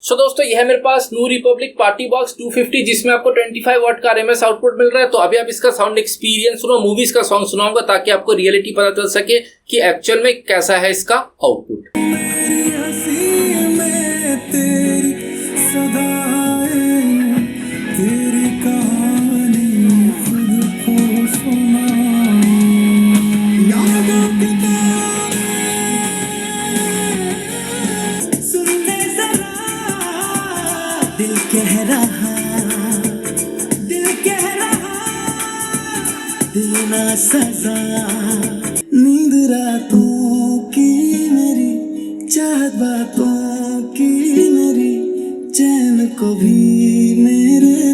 सो दोस्तों यह है मेरे पास न्यू रिपब्लिक पार्टी बॉक्स 250 जिसमें आपको 25 वाट का आरएमएस आउटपुट मिल रहा है। तो अभी आप इसका साउंड एक्सपीरियंस सुनो, मूवीज का सॉन्ग सुनाऊंगा ताकि आपको रियलिटी पता चल सके कि एक्चुअल में कैसा है इसका आउटपुट। दिल कह रहा, दिल ना सजा, नींद रातों की मेरी, चाहत बातों की मेरी, चैन को भी मेरे